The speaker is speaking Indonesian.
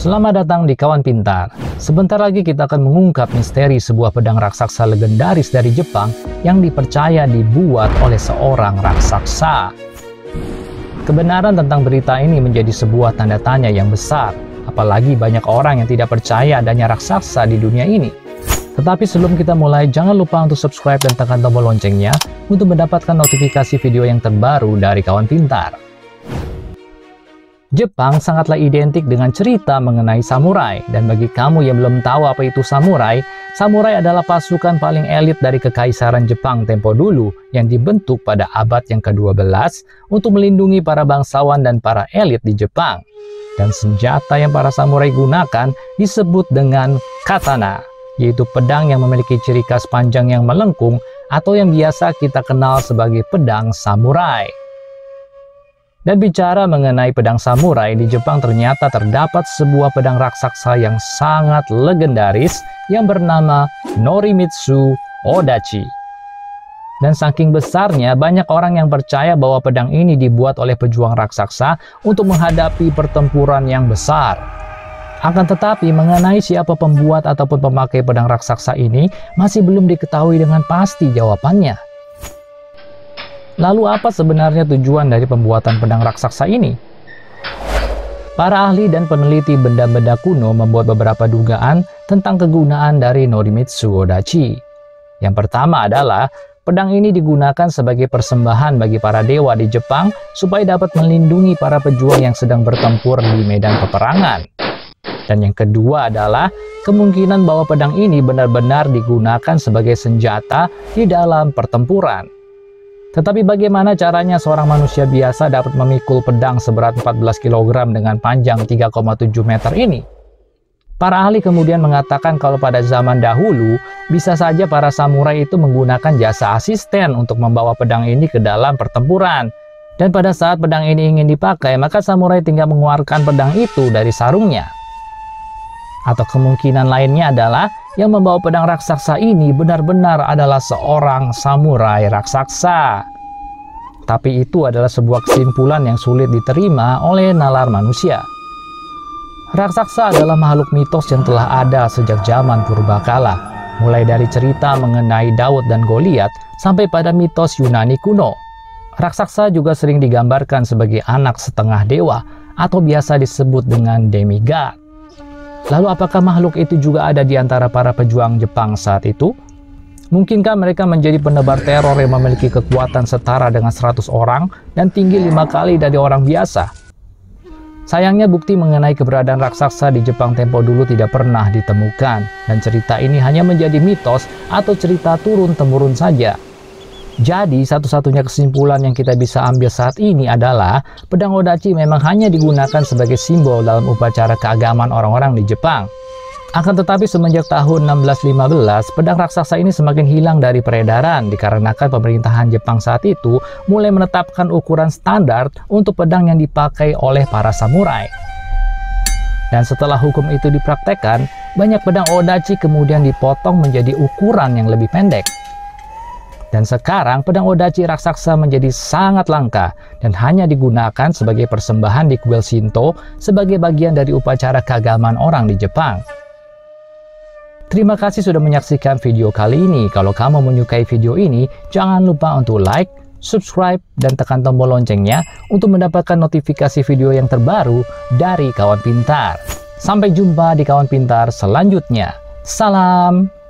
Selamat datang di Kawan Pintar. Sebentar lagi kita akan mengungkap misteri sebuah pedang raksasa legendaris dari Jepang yang dipercaya dibuat oleh seorang raksasa. Kebenaran tentang berita ini menjadi sebuah tanda tanya yang besar, apalagi banyak orang yang tidak percaya adanya raksasa di dunia ini. Tetapi sebelum kita mulai, jangan lupa untuk subscribe dan tekan tombol loncengnya untuk mendapatkan notifikasi video yang terbaru dari Kawan Pintar. Jepang sangatlah identik dengan cerita mengenai samurai, dan bagi kamu yang belum tahu apa itu samurai, samurai adalah pasukan paling elit dari kekaisaran Jepang tempo dulu yang dibentuk pada abad yang ke-12 untuk melindungi para bangsawan dan para elit di Jepang. Dan senjata yang para samurai gunakan disebut dengan katana, yaitu pedang yang memiliki ciri khas panjang yang melengkung atau yang biasa kita kenal sebagai pedang samurai. Dan bicara mengenai pedang samurai, di Jepang ternyata terdapat sebuah pedang raksasa yang sangat legendaris yang bernama Norimitsu Odachi. Dan saking besarnya, banyak orang yang percaya bahwa pedang ini dibuat oleh pejuang raksasa untuk menghadapi pertempuran yang besar. Akan tetapi, mengenai siapa pembuat ataupun pemakai pedang raksasa ini masih belum diketahui dengan pasti jawabannya. Lalu apa sebenarnya tujuan dari pembuatan pedang raksasa ini? Para ahli dan peneliti benda-benda kuno membuat beberapa dugaan tentang kegunaan dari Norimitsu Odachi. Yang pertama adalah, pedang ini digunakan sebagai persembahan bagi para dewa di Jepang supaya dapat melindungi para pejuang yang sedang bertempur di medan peperangan. Dan yang kedua adalah, kemungkinan bahwa pedang ini benar-benar digunakan sebagai senjata di dalam pertempuran. Tetapi bagaimana caranya seorang manusia biasa dapat memikul pedang seberat 14 kg dengan panjang 3,7 meter ini? Para ahli kemudian mengatakan kalau pada zaman dahulu, bisa saja para samurai itu menggunakan jasa asisten untuk membawa pedang ini ke dalam pertempuran. Dan pada saat pedang ini ingin dipakai, maka samurai tinggal mengeluarkan pedang itu dari sarungnya. Atau kemungkinan lainnya adalah, yang membawa pedang raksasa ini benar-benar adalah seorang samurai raksasa. Tapi itu adalah sebuah kesimpulan yang sulit diterima oleh nalar manusia. Raksasa adalah makhluk mitos yang telah ada sejak zaman purbakala, mulai dari cerita mengenai Daud dan Goliat sampai pada mitos Yunani kuno. Raksasa juga sering digambarkan sebagai anak setengah dewa atau biasa disebut dengan demigod. Lalu apakah makhluk itu juga ada di antara para pejuang Jepang saat itu? Mungkinkah mereka menjadi penebar teror yang memiliki kekuatan setara dengan 100 orang dan tinggi 5 kali dari orang biasa? Sayangnya bukti mengenai keberadaan raksasa di Jepang tempo dulu tidak pernah ditemukan, dan cerita ini hanya menjadi mitos atau cerita turun-temurun saja. Jadi, satu-satunya kesimpulan yang kita bisa ambil saat ini adalah pedang Odachi memang hanya digunakan sebagai simbol dalam upacara keagamaan orang-orang di Jepang. Akan tetapi semenjak tahun 1615, pedang raksasa ini semakin hilang dari peredaran dikarenakan pemerintahan Jepang saat itu mulai menetapkan ukuran standar untuk pedang yang dipakai oleh para samurai. Dan setelah hukum itu dipraktekkan, banyak pedang Odachi kemudian dipotong menjadi ukuran yang lebih pendek. Dan sekarang pedang Odachi raksasa menjadi sangat langka dan hanya digunakan sebagai persembahan di kuil Shinto sebagai bagian dari upacara keagamaan orang di Jepang. Terima kasih sudah menyaksikan video kali ini. Kalau kamu menyukai video ini, jangan lupa untuk like, subscribe, dan tekan tombol loncengnya untuk mendapatkan notifikasi video yang terbaru dari Kawan Pintar. Sampai jumpa di Kawan Pintar selanjutnya. Salam!